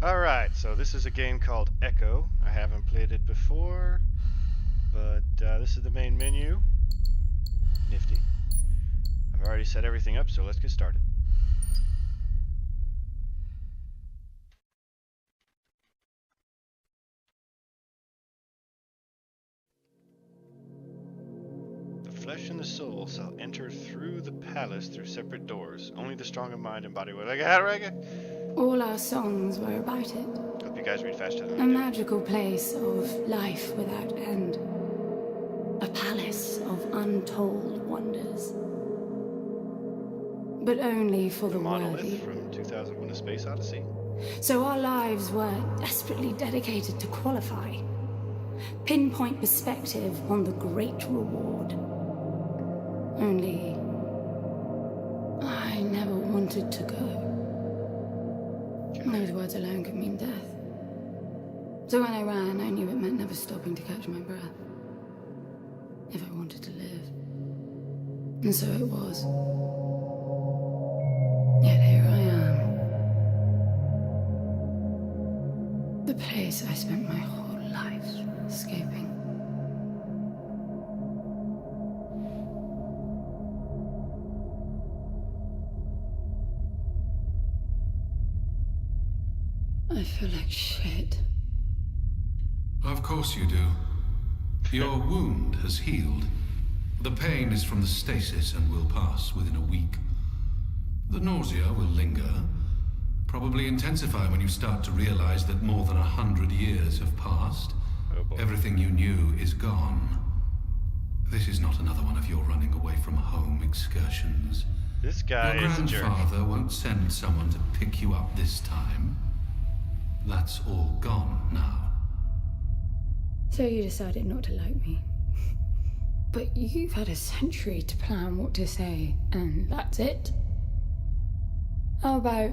Alright, so this is a game called Echo. I haven't played it before, but this is the main menu. Nifty. I've already set everything up, so let's get started. The flesh and the soul shall enter through the palace through separate doors. Only the strong of mind and body will. All our songs were about it. Hope you guys read faster than A I do. magical place of life without end. A palace of untold wonders. But only for the Monolith worthy. from 2001: A Space Odyssey. So our lives were desperately dedicated to qualify. Pinpoint perspective on the great reward. Only I never wanted to go. Those words alone could mean death. So when I ran, I knew it meant never stopping to catch my breath. If I wanted to live. And so it was. Yet here I am. The place I spent my whole life escaping. I feel like shit. Of course you do. Your wound has healed. The pain is from the stasis and will pass within a week. The nausea will linger, probably intensify when you start to realize that more than 100 years have passed. Oh boy. Everything you knew is gone. This is not another one of your running away from home excursions. This guy Your is a jerk. grandfather won't send someone to pick you up this time. That's all gone now. So you decided not to like me. But you've had a century to plan what to say, and that's it? How about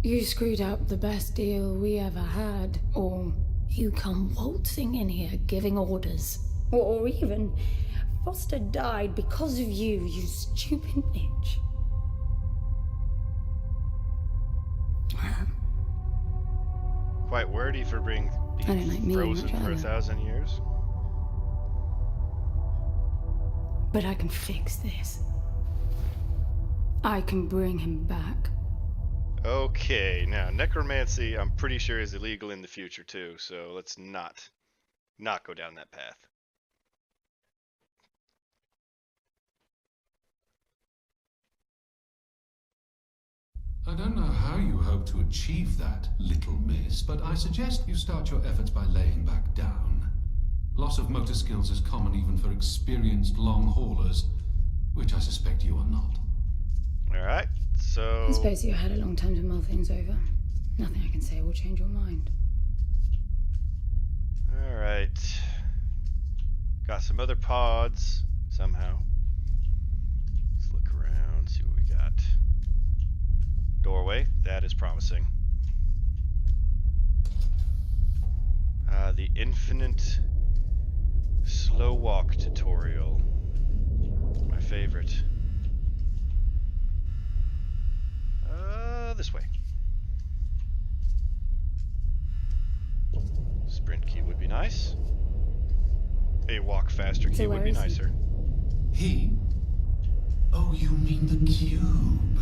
you screwed up the best deal we ever had, or you come waltzing in here giving orders, or even Foster died because of you, you stupid bitch. Quite wordy for being I don't like me frozen much for either. 1,000 years. But I can fix this. I can bring him back. Okay, now necromancy I'm pretty sure is illegal in the future too, so let's not go down that path. I don't know how you hope to achieve that, little miss, but I suggest you start your efforts by laying back down. Loss of motor skills is common even for experienced long haulers, which I suspect you are not. Alright, so... I suppose you had a long time to mull things over. Nothing I can say will change your mind. Alright. Got some other pods, somehow. Let's look around, see what we got. Doorway, that is promising. The infinite slow walk tutorial. My favorite. This way. Sprint key would be nice. A walk faster key So would where be is he? nicer. He? Oh, you mean the cube?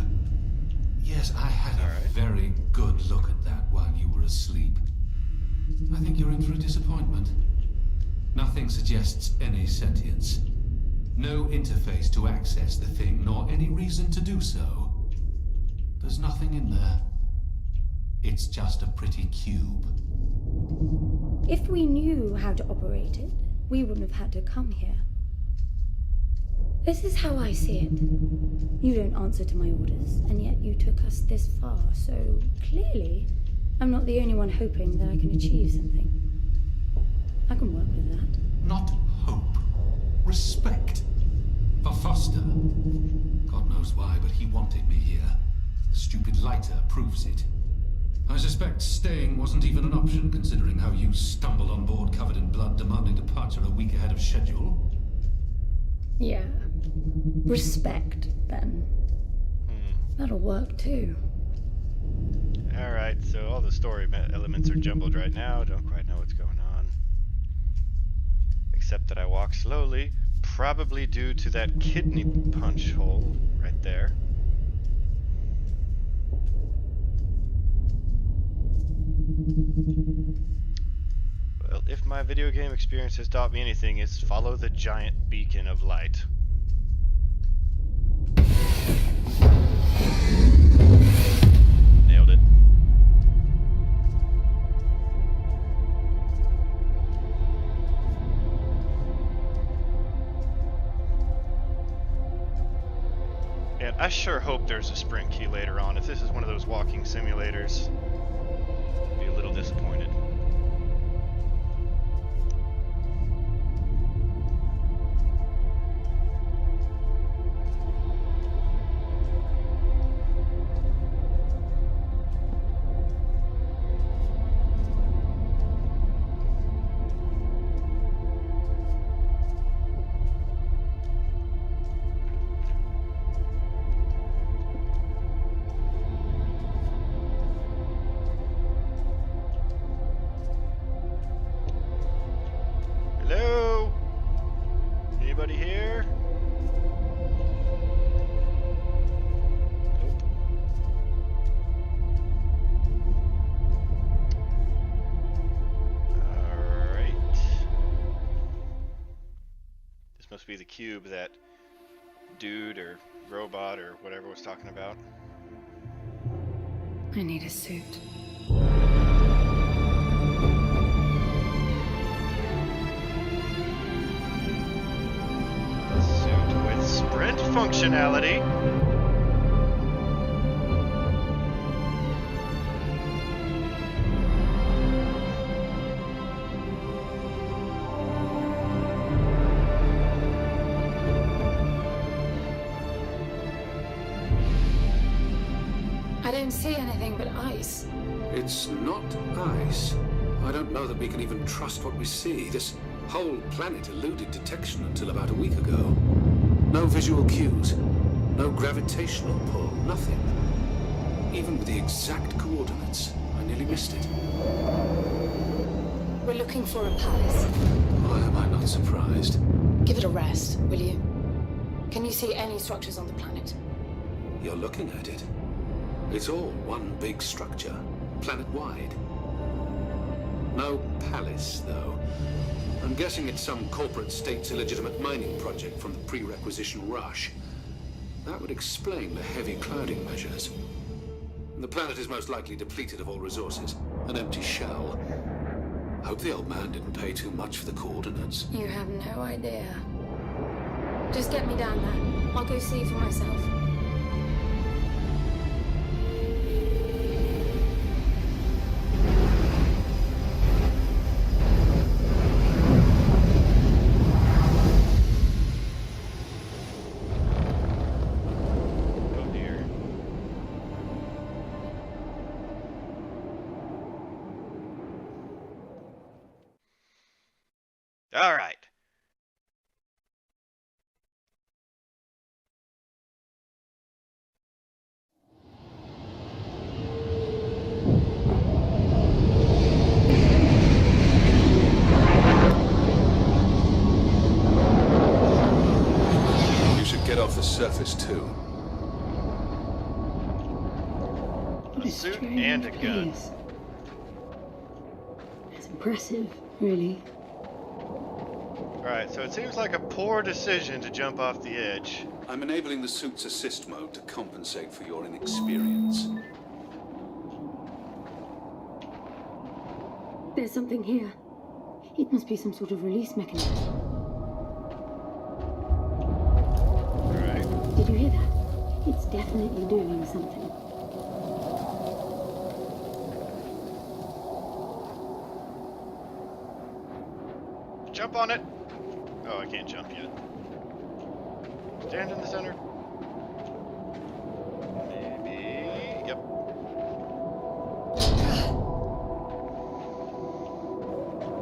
Yes, I had a Alright. very good look at that while you were asleep. I think you're in for a disappointment. Nothing suggests any sentience. No interface to access the thing, nor any reason to do so. There's nothing in there. It's just a pretty cube. If we knew how to operate it, we wouldn't have had to come here. This is how I see it. You don't answer to my orders, and yet you took us this far, so clearly I'm not the only one hoping that I can achieve something. I can work with that. Not hope. Respect. For Foster. God knows why, but he wanted me here. The stupid lighter proves it. I suspect staying wasn't even an option, considering how you stumbled on board covered in blood, demanding departure a week ahead of schedule. Yeah. Respect, then. That'll work too. Alright, so all the story elements are jumbled right now. Don't quite know what's going on. Except that I walk slowly, probably due to that kidney punch hole right there. Well, if my video game experience has taught me anything, it's follow the giant beacon of light. Nailed it. And I sure hope there's a sprint key later on. If this is one of those walking simulators, I'd be a little disappointed. Hello? Anybody here? Nope. Alright. This must be the cube that dude or robot or whatever was talking about. I need a suit. Suit with sprint functionality. I don't see anything but ice. It's not ice. I don't know that we can even trust what we see. This whole planet eluded detection until about a week ago. No visual cues, no gravitational pull, nothing. Even with the exact coordinates, I nearly missed it. We're looking for a palace. Why am I not surprised? Give it a rest, will you? Can you see any structures on the planet? You're looking at it. It's all one big structure, planet-wide. No palace, though. I'm guessing it's some corporate state's illegitimate mining project from the pre-requisition rush. That would explain the heavy clouding measures. The planet is most likely depleted of all resources. An empty shell. Hope the old man didn't pay too much for the coordinates. You have no idea. Just get me down there. I'll go see for myself. Oh dear. All right. You should get off the surface, too. A suit and a gun. It's impressive, really. Alright, so it seems like a poor decision to jump off the edge. I'm enabling the suit's assist mode to compensate for your inexperience. There's something here. It must be some sort of release mechanism. Alright. Did you hear that? It's definitely doing something. Jump on it! Oh, I can't jump yet. Stand in the center. Maybe. Yep.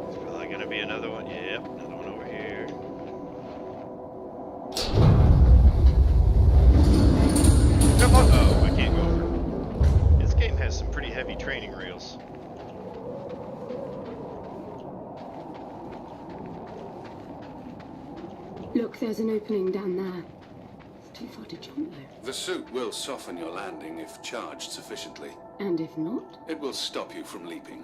There's probably gonna be another one. Yep, another one over here. Jump on! Oh, I can't go over. This game has some pretty heavy training rails. Look, there's an opening down there. It's too far to jump, though. The suit will soften your landing if charged sufficiently. And if not? It will stop you from leaping.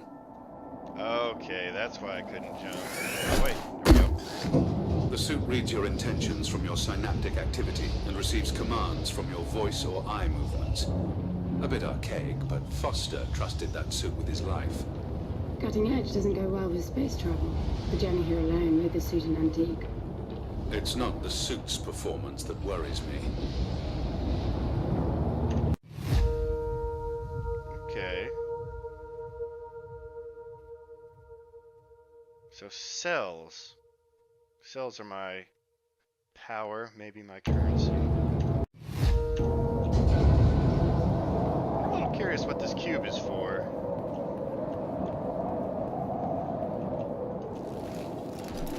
Okay, that's why I couldn't jump. Oh, wait, there we go. The suit reads your intentions from your synaptic activity and receives commands from your voice or eye movements. A bit archaic, but Foster trusted that suit with his life. Cutting edge doesn't go well with space travel. The journey here alone made the suit an antique. It's not the suit's performance that worries me. Okay. So cells. Cells are my power, maybe my currency. I'm a little curious what this cube is for.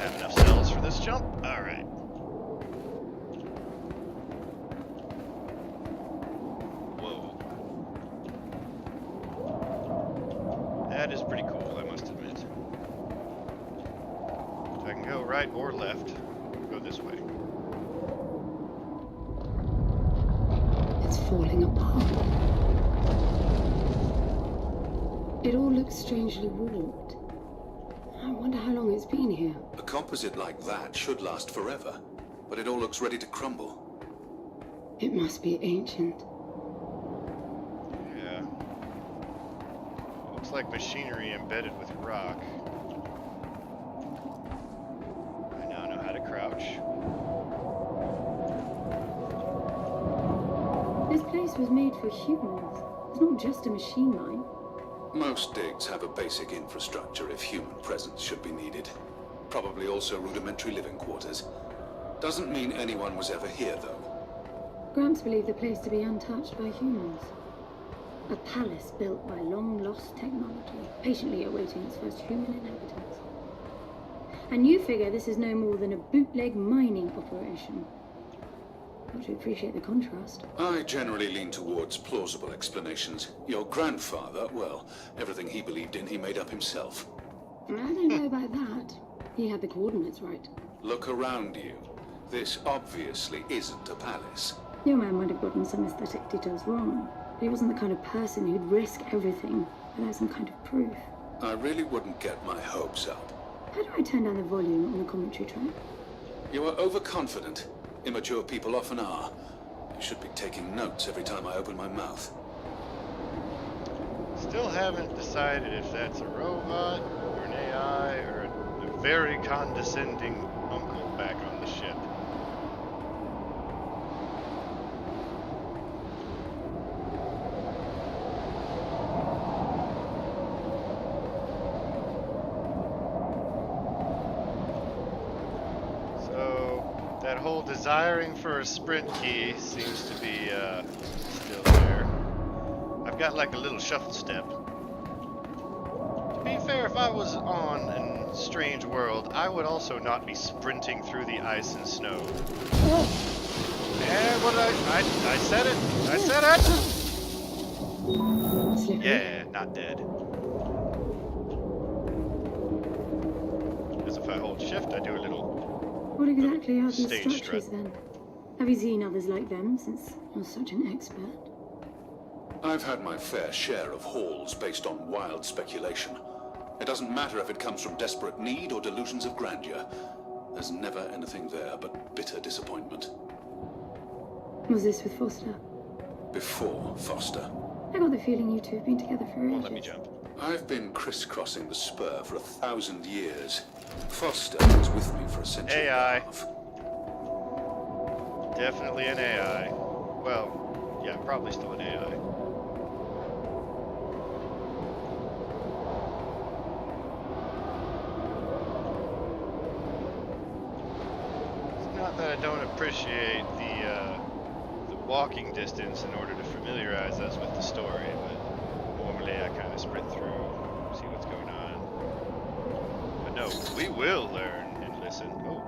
Have enough cells for this jump? Alright. Whoa. That is pretty cool, I must admit. I can go right or left. Go this way. It's falling apart. It all looks strangely warped. I wonder how long it's been here. A composite like that should last forever, but it all looks ready to crumble. It must be ancient. Yeah. Looks like machinery embedded with rock. I now know how to crouch. This place was made for humans. It's not just a machine mine. Most digs have a basic infrastructure if human presence should be needed. Probably also rudimentary living quarters. Doesn't mean anyone was ever here, though. Gramps believed the place to be untouched by humans. A palace built by long-lost technology, patiently awaiting its first human inhabitants. And you figure this is no more than a bootleg mining operation. Got to appreciate the contrast. I generally lean towards plausible explanations. Your grandfather, well, everything he believed in he made up himself. I don't know about that. He had the coordinates right. Look around you. This obviously isn't a palace. Your man might have gotten some aesthetic details wrong, but he wasn't the kind of person who'd risk everything without some kind of proof. I really wouldn't get my hopes up. How do I turn down the volume on the commentary track? You are overconfident. Immature people often are. You should be taking notes every time I open my mouth. Still haven't decided if that's a robot, or an AI, or a very condescending uncle back on the ship. So, that whole desiring for a sprint key seems to be still there. I've got like a little shuffle step. To be fair, if I was on a strange world, I would also not be sprinting through the ice and snow. And what did I said it! I said it! Slippery. Yeah, not dead. Because if I hold shift, I do a little... What exactly are these Stage structures strut. then? Have you seen others like them since you're such an expert? I've had my fair share of hauls based on wild speculation. It doesn't matter if it comes from desperate need or delusions of grandeur. There's never anything there but bitter disappointment. Was this with Foster? Before Foster. I got the feeling you two have been together for ages. Won't let me jump. I've been crisscrossing the spur for 1,000 years. Foster was with me for a century AI. and a half. Definitely an AI. Well, yeah, probably still an AI. It's not that I don't appreciate the walking distance in order to familiarize us with the story, but normally I kind of sprint through, see what's going on. But no, we will learn and listen. Oh,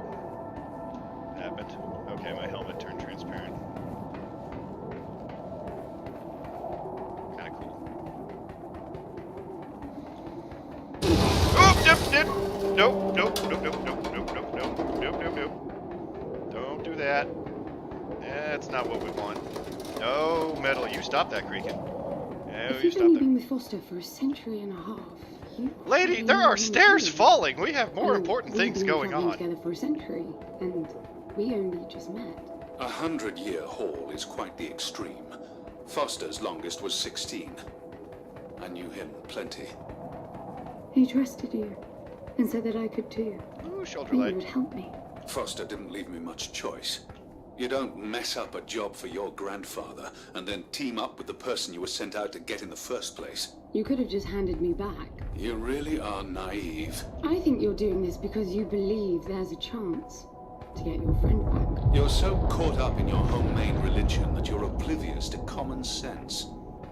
happened. Okay, my helmet turned transparent. Kind of cool. did. Nope, nope, nope, nope, nope, nope, nope, nope, nope, nope, nope. Don't do that. That's not what we want. No, Metal, you stop that creaking. No, If you you've stop only that. been with Foster for a century and a half, you Lady, probably there know are him stairs too. falling. We have more Oh, important we've things been going traveling on. together for a century, and we only just met. 100-year haul is quite the extreme. Foster's longest was 16. I knew him plenty. He trusted you, and said that I could too. Ooh, shoulder And you light. would help me. Foster didn't leave me much choice. You don't mess up a job for your grandfather and then team up with the person you were sent out to get in the first place. You could have just handed me back. You really are naive. I think you're doing this because you believe there's a chance to get your friend back. You're so caught up in your homemade religion that you're oblivious to common sense.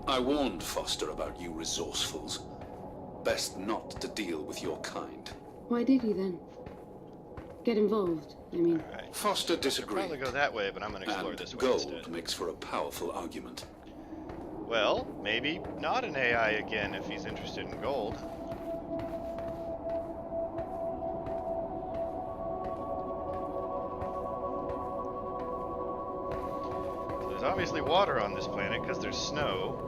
I warned Foster about you resourcefuls. Best not to deal with your kind. Why did you then? Get involved, I mean. All right. Foster I'll disagreed. probably go that way, but I'm going to explore And this way gold instead. makes for a powerful argument. Well, maybe not an AI again if he's interested in gold. So there's obviously water on this planet because there's snow.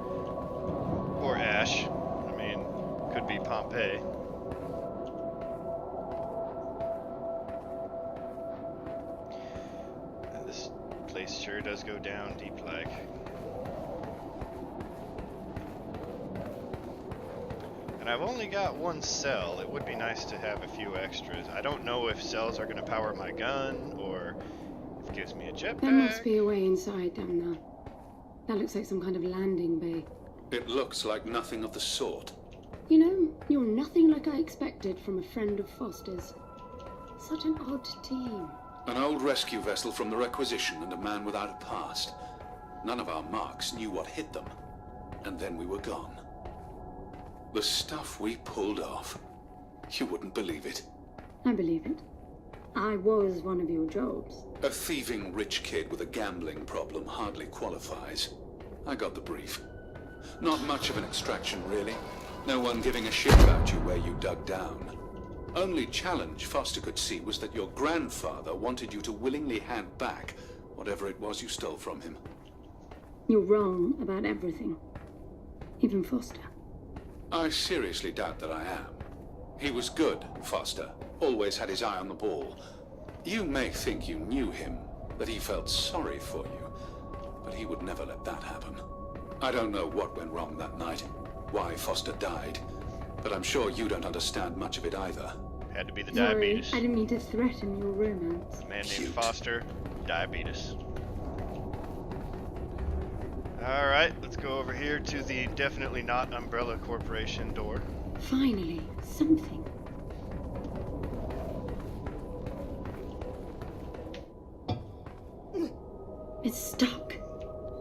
Or ash. I mean, could be Pompeii. And this place sure does go down deep like. And I've only got one cell. It would be nice to have a few extras. I don't know if cells are going to power my gun or if it gives me a jetpack. There must be a way inside down there. That looks like some kind of landing bay. It looks like nothing of the sort. You know, you're nothing like I expected from a friend of Foster's. Such an odd team. An old rescue vessel from the Requisition and a man without a past. None of our marks knew what hit them. And then we were gone. The stuff we pulled off. You wouldn't believe it. I believe it. I was one of your jobs. A thieving rich kid with a gambling problem hardly qualifies. I got the brief. Not much of an extraction, really. No one giving a shit about you where you dug down. Only challenge Foster could see was that your grandfather wanted you to willingly hand back whatever it was you stole from him. You're wrong about everything. Even Foster. I seriously doubt that I am. He was good, Foster. Always had his eye on the ball. You may think you knew him, that he felt sorry for you, but he would never let that happen. I don't know what went wrong that night, why Foster died, but I'm sure you don't understand much of it either. Had to be the Sorry, diabetes. I didn't mean to threaten your romance. A man named Cute. Foster, diabetes. Alright, let's go over here to the definitely not Umbrella Corporation door. Finally, something. It's stuck.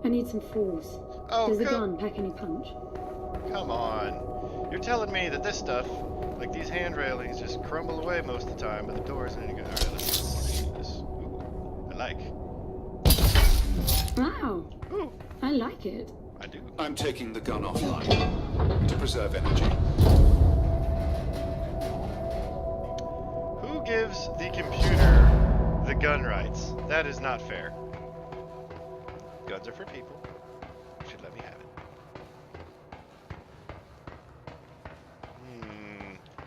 I need some force. Oh, Does the come- gun pack any punch? Come on. You're telling me that this stuff, like these hand railings, just crumble away most of the time, but the door isn't any good. Alright, let's see this. Ooh, I like. Wow, Ooh, I like it. I do. I'm taking the gun offline to preserve energy. Who gives the computer the gun rights? That is not fair. Guns are for people. You should let me have it.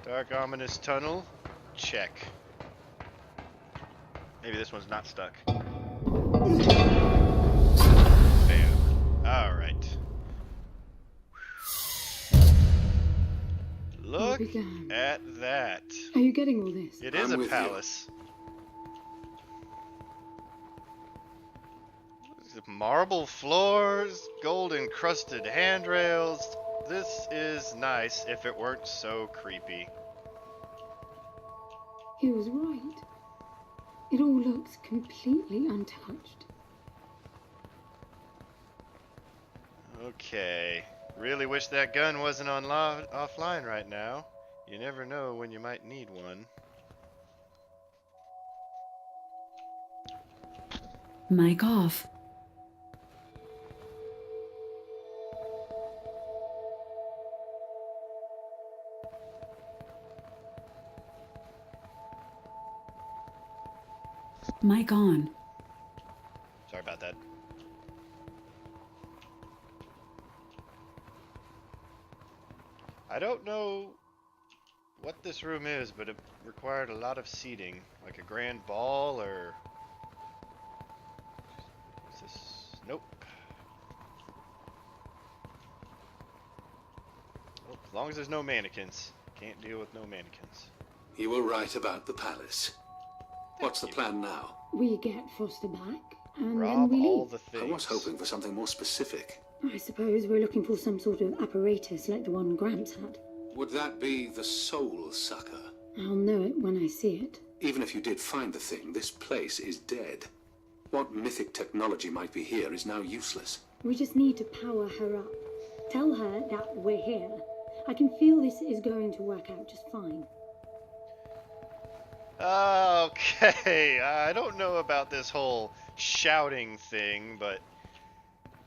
Dark ominous tunnel. Check. Maybe this one's not stuck. Bam. Alright. Look began. at that. Are you getting all this? It is I'm a with you. palace. Marble floors, gold encrusted handrails. This is nice if it weren't so creepy. He was right. It all looks completely untouched. Okay. Really wish that gun wasn't offline right now. You never know when you might need one. Mic off. Mic on. Sorry about that. I don't know what this room is, but it required a lot of seating. Like a grand ball, or... Is this... Nope. Well, as long as there's no mannequins. Can't deal with no mannequins. You were right about the palace. What's the plan now? We get Foster back, and Rob then we all leave. the things. I was hoping for something more specific. I suppose we're looking for some sort of apparatus like the one Gramps had. Would that be the Soul Sucker? I'll know it when I see it. Even if you did find the thing, this place is dead. What mythic technology might be here is now useless. We just need to power her up. Tell her that we're here. I can feel this is going to work out just fine. Okay, I don't know about this whole shouting thing, but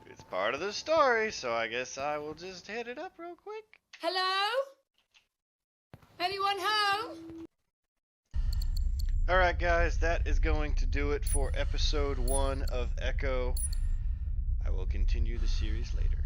it's part of the story, so I guess I will just hit it up real quick. Hello? Anyone home? Alright guys, that is going to do it for episode 1 of Echo. I will continue the series later.